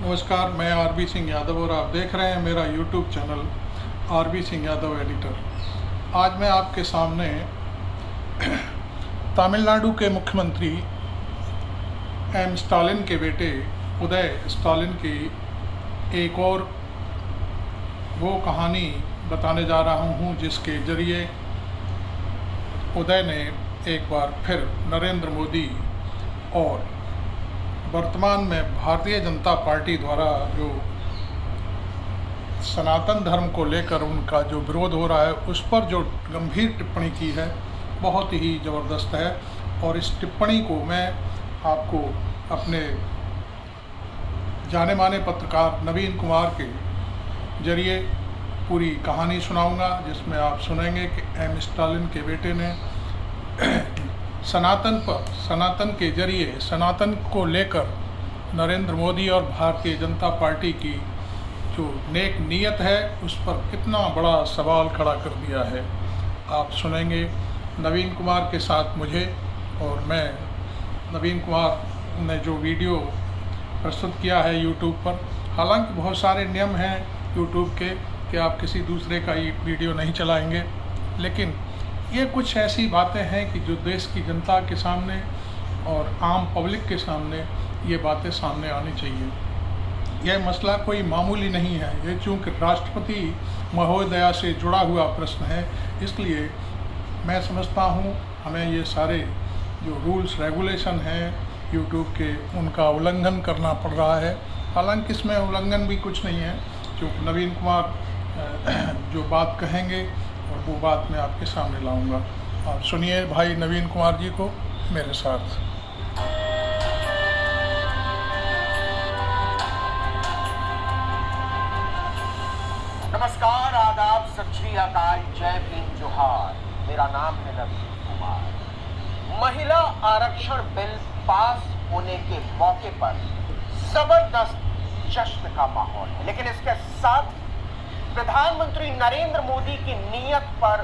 नमस्कार, मैं आरबी सिंह यादव और आप देख रहे हैं मेरा YouTube channel RB Singh Yadav editor. आज मैं आपके सामने तमिलनाडु के मुख्यमंत्री एम स्टालिन के बेटे उदय स्टालिन की एक और वो कहानी बताने जा रहा हूँ जिसके ज़रिए उदय ने एक बार फिर नरेंद्र मोदी और वर्तमान में भारतीय जनता पार्टी द्वारा जो सनातन धर्म को लेकर उनका जो विरोध हो रहा है उस पर जो गंभीर टिप्पणी की है बहुत ही ज़बरदस्त है। और इस टिप्पणी को मैं आपको अपने जाने माने पत्रकार नवीन कुमार के जरिए पूरी कहानी सुनाऊंगा, जिसमें आप सुनेंगे कि एम स्टालिन के बेटे ने सनातन के जरिए सनातन को लेकर नरेंद्र मोदी और भारतीय जनता पार्टी की जो नेक नीयत है उस पर कितना बड़ा सवाल खड़ा कर दिया है। आप सुनेंगे नवीन कुमार के साथ मुझे, और मैं नवीन कुमार ने जो वीडियो प्रस्तुत किया है यूट्यूब पर। हालांकि बहुत सारे नियम हैं यूट्यूब के कि आप किसी दूसरे का ये वीडियो नहीं चलाएंगे, लेकिन ये कुछ ऐसी बातें हैं कि जो देश की जनता के सामने और आम पब्लिक के सामने ये बातें सामने आनी चाहिए। यह मसला कोई मामूली नहीं है, ये चूँकि राष्ट्रपति महोदया से जुड़ा हुआ प्रश्न है, इसलिए मैं समझता हूँ हमें ये सारे जो रूल्स रेगुलेशन हैं यूट्यूब के उनका उल्लंघन करना पड़ रहा है। हालांकि इसमें उल्लंघन भी कुछ नहीं है, क्योंकि नवीन कुमार जो बात कहेंगे और वो बात मैं आपके सामने लाऊंगा। आप सुनिए भाई नवीन कुमार जी को मेरे साथ। नमस्कार, आदाब, सत श्री अकाल, जय भीम, जोहार। मेरा नाम है नवीन कुमार। महिला आरक्षण बिल पास होने के मौके पर जबरदस्त जश्न का माहौल है, लेकिन इसके साथ प्रधानमंत्री नरेंद्र मोदी की नीयत पर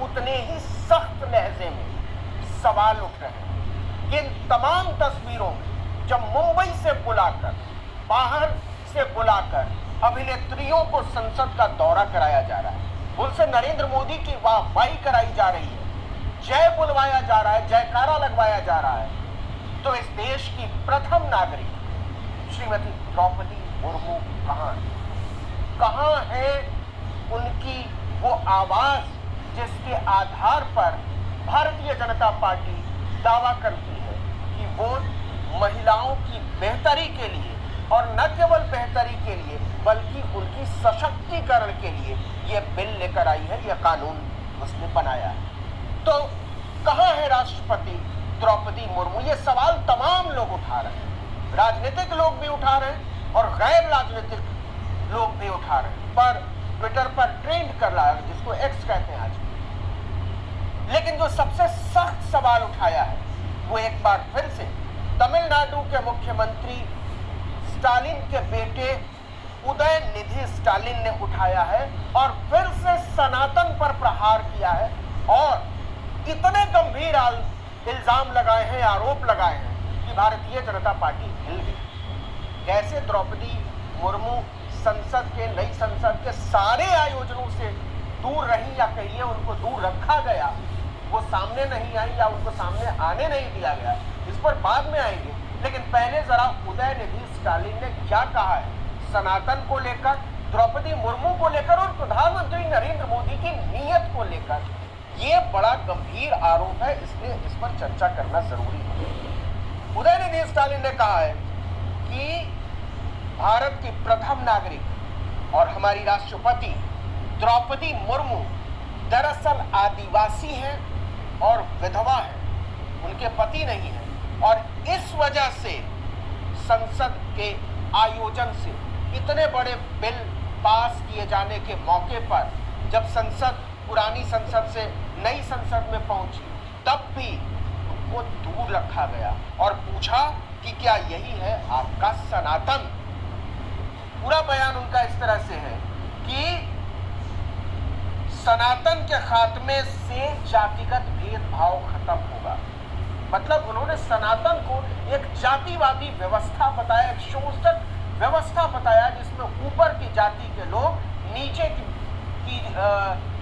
उतने ही सख्त लहजे में सवाल उठ रहे हैं कि इन तमाम तस्वीरों में जब मुंबई से बुलाकर, बाहर से बुलाकर अभिनेत्रियों को संसद का दौरा कराया जा रहा है, उनसे नरेंद्र मोदी की वाहवाही कराई जा रही है, जय बुलवाया जा रहा है, जयकारा लगवाया जा रहा है, तो इस देश की प्रथम नागरिक श्रीमती द्रौपदी मुर्मू कहाँ है उनकी वो आवाज जिसके आधार पर भारतीय जनता पार्टी दावा करती है कि वो महिलाओं की बेहतरी के लिए, और न केवल बेहतरी के लिए बल्कि उनकी सशक्तिकरण के लिए ये बिल लेकर आई है, यह कानून उसने बनाया है। तो कहाँ है राष्ट्रपति द्रौपदी मुर्मू? ये सवाल तमाम लोग उठा रहे हैं, राजनीतिक लोग भी उठा रहे हैं और गैर राजनीतिक लोग भी उठा रहे हैं, पर ट्विटर पर ट्रेंड कर रहा है, जिसको एक्स कहते हैं आज। लेकिन जो सबसे सख्त सवाल उठाया है वो एक बार फिर से तमिलनाडु के मुख्यमंत्री स्टालिन के बेटे उदय निधि स्टालिन ने उठाया है और फिर से सनातन पर प्रहार किया है और इतने गंभीर इल्जाम लगाए हैं, आरोप लगाए हैं कि भारतीय जनता पार्टी हिल गई। कैसे द्रौपदी मुर्मू नई संसद के सारे आयोजनों से दूर रही, या कहिए उनको दूर रखा गया, वो सामने नहीं आई या उनको सामने आने नहीं दिया गया, इस पर बाद में आएंगे। लेकिन पहले जरा उदय निधि स्टालिन ने क्या कहा है सनातन को लेकर, द्रौपदी मुर्मू को लेकर और प्रधानमंत्री नरेंद्र मोदी की नीयत को लेकर। ये बड़ा गंभीर आरोप है, इसलिए इस पर चर्चा करना जरूरी है। उदय निधि स्टालिन ने कहा है कि भारत की प्रथम नागरिक और हमारी राष्ट्रपति द्रौपदी मुर्मू दरअसल आदिवासी हैं और विधवा हैं, उनके पति नहीं है, और इस वजह से संसद के आयोजन से इतने बड़े बिल पास किए जाने के मौके पर जब संसद पुरानी संसद से नई संसद में पहुंची तब भी उनको दूर रखा गया और पूछा कि क्या यही है आपका सनातन। पूरा बयान उनका इस तरह से है कि सनातन के खात्मे से जातिगत भेदभाव खत्म होगा। मतलब उन्होंने सनातन को एक जातिवादी व्यवस्था बताया, एक शोषक व्यवस्था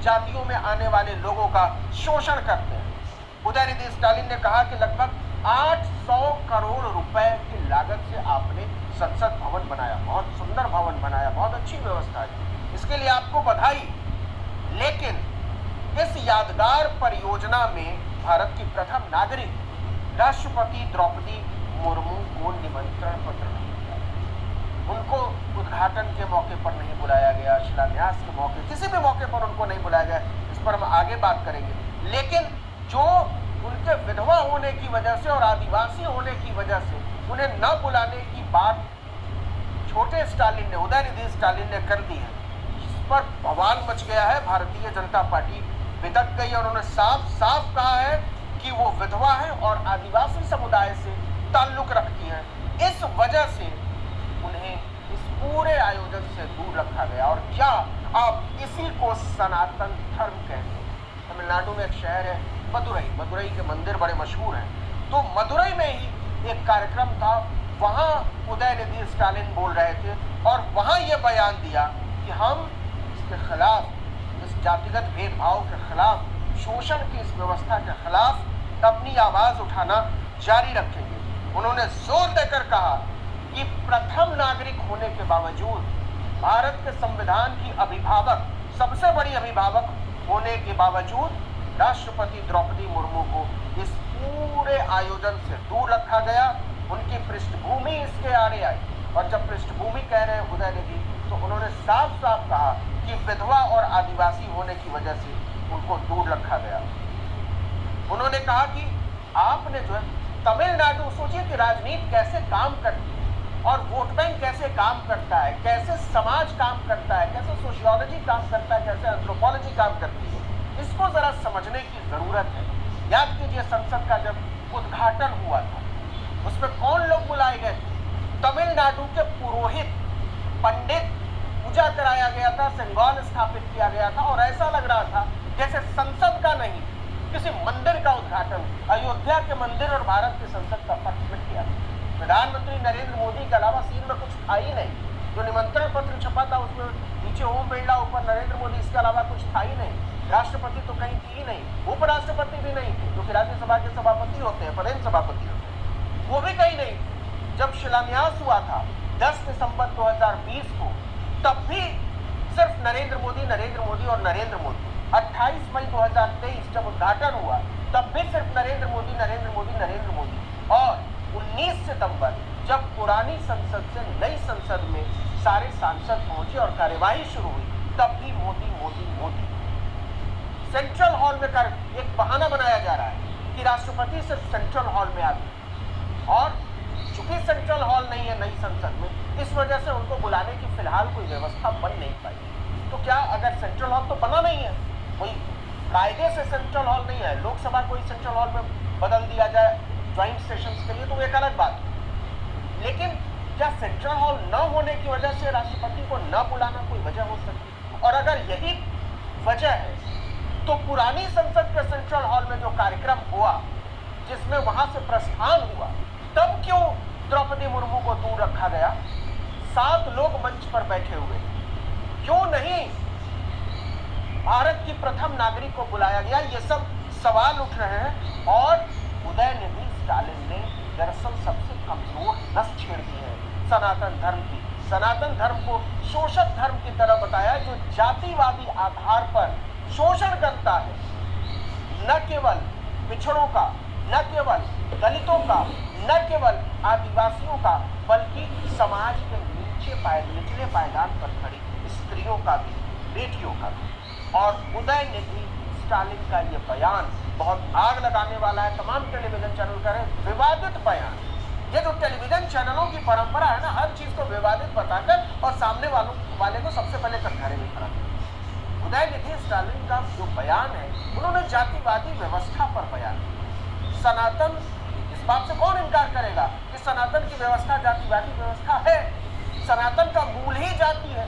जातियों में आने वाले लोगों का शोषण करते हैं। उदयनिधि स्टालिन ने कहा कि लगभग 800 करोड़ रुपए की लागत से आपने संसद भवन बनाया, बहुत सुंदर भवन बनाया, बहुत अच्छी व्यवस्था है, इसके लिए आपको बधाई। लेकिन इस यादगार परियोजना में भारत की प्रथम नागरिक राष्ट्रपति द्रौपदी मुर्मू को निमंत्रण पत्र नहीं दिया, उनको उद्घाटन के मौके पर नहीं बुलाया गया, शिलान्यास के मौके, किसी भी मौके पर उनको नहीं बुलाया गया। इस पर हम आगे बात करेंगे। लेकिन जो उनके विधवा होने की वजह से और आदिवासी होने की वजह से उन्हें न बुलाने की बात छोटे स्टालिन ने, उदयनिधि स्टालिन ने कर दी है, इस पर बवाल मच गया है। भारतीय जनता पार्टी बिदक गई और उन्होंने साफ साफ कहा है कि वो विधवा है और आदिवासी समुदाय से ताल्लुक रखती हैं। इस वजह से उन्हें इस पूरे आयोजन से दूर रखा गया। और क्या आप इसी को सनातन धर्म कहते हैं? तमिलनाडु में एक शहर है मदुरई, मदुरई के मंदिर बड़े मशहूर हैं, तो मदुरई में ही एक कार्यक्रम था, वहां उदयनिधि स्टालिन बोल रहे थे और वहां ये बयान दिया कि हम इसके खिलाफ, इस जातिगत भेदभाव के खिलाफ, शोषण की इस व्यवस्था के खिलाफ अपनी आवाज उठाना जारी रखेंगे। उन्होंने जोर देकर कहा कि प्रथम नागरिक होने के बावजूद, भारत के संविधान की अभिभावक, सबसे बड़ी अभिभावक होने के बावजूद राष्ट्रपति द्रौपदी मुर्मू को इस पूरे आयोजन से दूर रखा गया। उनकी पृष्ठभूमि इसके आड़े आई, और जब पृष्ठभूमि कह रहे हैं उदयनिधि, तो उन्होंने साफ साफ कहा कि विधवा और आदिवासी होने की वजह से उनको दूर रखा गया। उन्होंने कहा कि आपने जो है तमिलनाडु, सोचिए कि राजनीति कैसे काम करती है और वोट बैंक कैसे काम करता है, कैसे समाज काम करता है, कैसे सोशियोलॉजी काम करता है, कैसे एंथ्रोपोलॉजी काम करती है, इसको जरा समझने की जरूरत है। याद कीजिए संसद का जब उद्घाटन हुआ था, उसमें कौन लोग बुलाए गए थे? तमिलनाडु के पुरोहित, पंडित, पूजा कराया गया था, सिंगल स्थापित किया गया था, और ऐसा लग रहा था जैसे संसद का नहीं, किसी मंदिर का उद्घाटन, अयोध्या के मंदिर और भारत की संसद का फर्क मिट गया। प्रधानमंत्री नरेंद्र मोदी के अलावा सीन में कुछ था ही नहीं। जो निमंत्रण पत्र छपा था उसमें नीचे ओम बिरला, ऊपर नरेंद्र मोदी, इसके अलावा कुछ था ही नहीं। राष्ट्रपति तो कहीं थी ही नहीं, उपराष्ट्रपति भी नहीं थे, जो कि राज्यसभा के सभापति होते हैं, प्रदेश सभापति होते हैं, वो भी कहीं नहीं थे। जब शिलान्यास हुआ था 10 दिसंबर 2020 को, तब भी सिर्फ नरेंद्र मोदी, नरेंद्र मोदी और नरेंद्र मोदी। 28 मई 2023 जब उद्घाटन हुआ, तब भी सिर्फ नरेंद्र मोदी, नरेंद्र मोदी, नरेंद्र मोदी। और 19 सितंबर जब पुरानी संसद से नई संसद में सारे सांसद पहुंचे और कार्यवाही शुरू हुई, तब भी मोदी मोदी मोदी। सेंट्रल हॉल में एक बहाना बनाया जा रहा है कि राष्ट्रपति सिर्फ सेंट्रल हॉल में आते, और चूंकि सेंट्रल हॉल नहीं है नई संसद में, इस वजह से उनको बुलाने की फिलहाल कोई व्यवस्था बन नहीं पाई। तो क्या अगर सेंट्रल हॉल तो बना नहीं है, कोई कायदे से सेंट्रल हॉल नहीं है, लोकसभा को सेंट्रल हॉल में बदल दिया जाए ज्वाइंट सेशंस के लिए, तो एक अलग बात है। लेकिन क्या सेंट्रल हॉल न होने की वजह से राष्ट्रपति को न बुलाना कोई वजह हो सकती है? और अगर यही वजह है, तो पुरानी संसद के सेंट्रल हॉल में जो कार्यक्रम हुआ, जिसमें वहां से प्रस्थान हुआ, तब क्यों द्रौपदी मुर्मू को दूर रखा गया? 7 लोग मंच पर बैठे हुए, क्यों नहीं भारत की प्रथम नागरिक को बुलाया गया? ये सब सवाल उठ रहे हैं। और उदयनिधि स्टालिन ने दरअसल सबसे कमजोर नस छेड़ दी है सनातन धर्म की। सनातन धर्म को शोषक धर्म की तरह बताया, जो जातिवादी आधार पर शोषण करता है, न केवल पिछड़ों का, न केवल दलितों का, न केवल आदिवासियों का, बल्कि समाज के निचले पायदान पर खड़ी स्त्रियों का भी, बेटियों का भी। और उदयनिधि स्टालिन का ये बयान बहुत आग लगाने वाला है। तमाम टेलीविजन चैनल करें विवादित बयान। ये जो टेलीविजन चैनलों की परंपरा है ना, हर चीज को विवादित बताकर और सामने वाले को सबसे पहले कटघरे में खड़ा कर। उदयनिधि स्टालिन का जो बयान है, उन्होंने जातिवादी व्यवस्था पर बयान दिया। सनातन, इस बात से कौन इनकार करेगा कि सनातन की व्यवस्था जातिवादी व्यवस्था है। सनातन का मूल ही जाति है,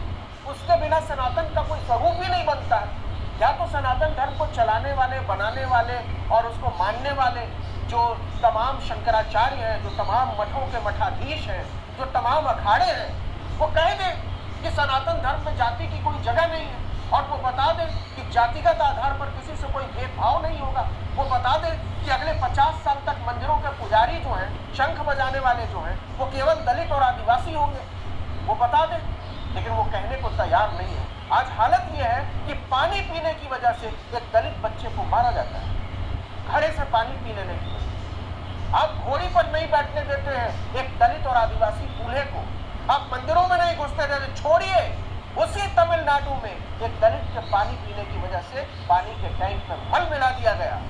उसके बिना सनातन का कोई स्वरूप ही नहीं बनता है। या तो सनातन धर्म को चलाने वाले, बनाने वाले और उसको मानने वाले जो तमाम शंकराचार्य हैं, जो तमाम मठों के मठाधीश हैं, जो तमाम अखाड़े हैं, वो कह दें कि सनातन धर्म में जाति की कोई जगह नहीं है। और वो बता दे कि जातिगत आधार पर किसी से कोई भेदभाव नहीं होगा। वो बता दे कि अगले 50 साल तक मंदिरों के पुजारी जो हैं, शंख बजाने वाले जो हैं, वो केवल दलित और आदिवासी होंगे। वो बता दे, लेकिन वो कहने को तैयार नहीं है। आज हालत ये है कि पानी पीने की वजह से एक दलित बच्चे को मारा जाता है, घड़े से पानी पी लेने की वजह। आप घोड़ी पर नहीं बैठने देते हैं एक दलित और आदिवासी दूल्हे को, आप मंदिरों में नहीं घुसने देते। छोड़िए, उसी तमिलनाडु में एक दलित के पानी पीने की वजह से पानी के टैंक में मल मिला दिया गया।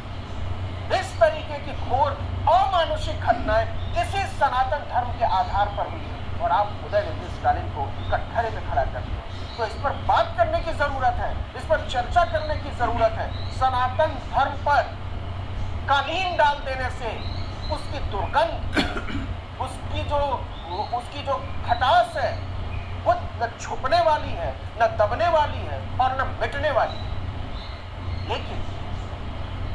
इस तरीके की घोर अमानुषिक घटनाएं इसी सनातन धर्म के आधार पर हुई है, और आप उदयनिधि स्टालिन को कटघरे में खड़ा करते हैं। तो इस पर बात करने की जरूरत है, इस पर चर्चा करने की जरूरत है। सनातन धर्म पर कालीन डाल देने से उसकी दुर्गंध, उसकी जो खटास है, वो न छुपने वाली है, न दबने वाली है और न मिटने वाली है। लेकिन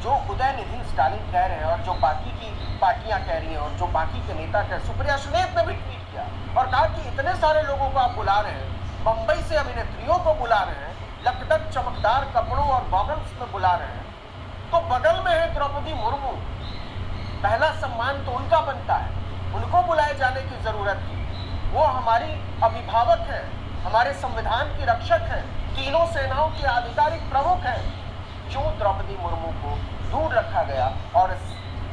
जो उदयनिधि स्टालिन कह रहे हैं और जो बाकी की पार्टियां कह रही हैं और जो बाकी के नेता कह, सुप्रिया सुलेत ने भी ट्वीट किया और कहा कि इतने सारे लोगों को आप बुला रहे हैं, बंबई से अभिनेत्रियों को बुला रहे हैं, लकड़क चमकदार कपड़ों और गॉगल्स में बुला रहे हैं, तो बगल में है द्रौपदी मुर्मू। पहला सम्मान तो उनका बनता है, उनको बुलाए जाने की जरूरत थी। वो हमारी अभिभावक हैं, हमारे संविधान की रक्षक हैं, तीनों सेनाओं की आधिकारिक प्रमुख हैं। क्यों द्रौपदी मुर्मू को दूर रखा गया? और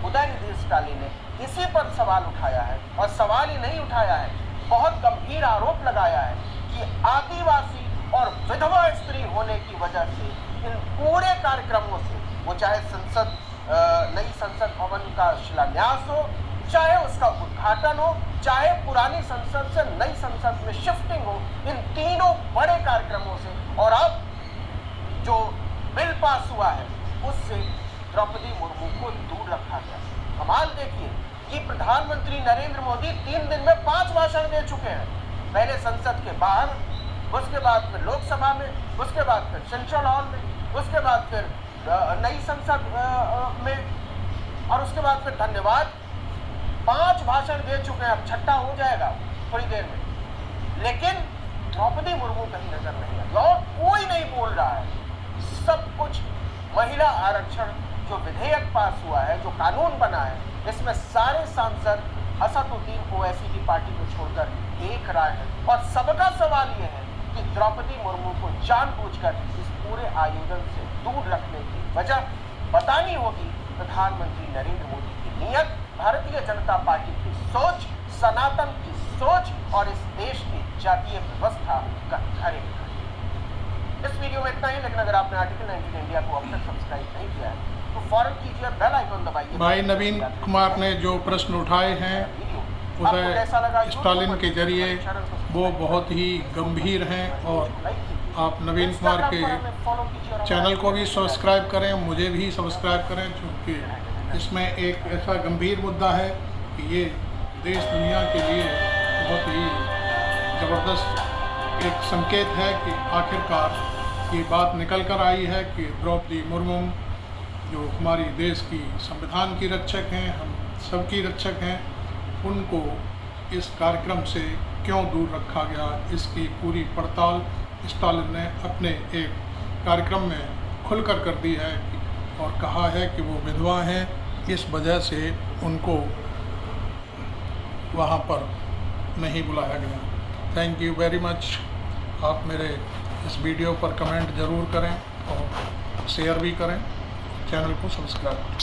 उदयनिधि स्टालिन ने इसी पर सवाल उठाया है, और सवाल ही नहीं उठाया है, बहुत गंभीर आरोप लगाया है कि आदिवासी और विधवा स्त्री होने की वजह से इन पूरे कार्यक्रमों से, वो चाहे नई संसद भवन का शिलान्यास हो, चाहे उसका उद्घाटन हो, चाहे पुरानी संसद से नई संसद में शिफ्टिंग हो, इन तीनों बड़े कार्यक्रमों से और अब जो बिल पास हुआ है उससे द्रौपदी मुर्मू को दूर रखा गया। कमाल देखिए कि प्रधानमंत्री नरेंद्र मोदी 3 दिन में 5 भाषण दे चुके हैं। पहले संसद के बाहर, उसके बाद फिर लोकसभा में, उसके बाद फिर सेंट्रल हॉल में, उसके बाद फिर नई संसद में, और उसके बाद फिर धन्यवाद। 5 भाषण दे चुके हैं, अब छठा हो जाएगा थोड़ी देर में। लेकिन द्रौपदी मुर्मू कहीं नजर नहीं आई और कोई नहीं बोल रहा है। सब कुछ महिला आरक्षण जो विधेयक पास हुआ है, जो कानून बना है, इसमें सारे सांसद असदुद्दीन ओवैसी की पार्टी को छोड़कर एक राय है। और सबका सवाल यह है कि द्रौपदी मुर्मू को जानबूझकर इस पूरे आयोजन से दूर रखने की वजह बतानी होगी। प्रधानमंत्री नरेंद्र मोदी की नीयत, भारतीय जनता पार्टी की सोच, सनातन की सोच और इस देश की जातीय व्यवस्था का खरे। इस वीडियो में इतना ही, लेकिन अगर आपने आर्टिकल 19 इंडिया को अब तक सब्सक्राइब नहीं किया है तो फौरन कीजिए, बेल आइकन दबाइए। भाई नवीन कुमार ने जो प्रश्न उठाए हैं उदय स्टालिन के जरिए वो बहुत ही गंभीर हैं, और आप नवीन कुमार के चैनल को भी सब्सक्राइब करें, मुझे भी सब्सक्राइब करें, क्योंकि इसमें एक ऐसा गंभीर मुद्दा है कि ये देश दुनिया के लिए बहुत ही ज़बरदस्त एक संकेत है कि आखिरकार ये बात निकल कर आई है कि द्रौपदी मुर्मू जो हमारी देश की संविधान की रक्षक हैं, हम सबकी रक्षक हैं, उनको इस कार्यक्रम से क्यों दूर रखा गया, इसकी पूरी पड़ताल स्टालिन ने अपने एक कार्यक्रम में खुलकर कर दी है और कहा है कि वो विधवा हैं, इस वजह से उनको वहाँ पर नहीं बुलाया गया। Thank you very much. आप मेरे इस वीडियो पर कमेंट ज़रूर करें और शेयर भी करें, चैनल को सब्सक्राइब करें।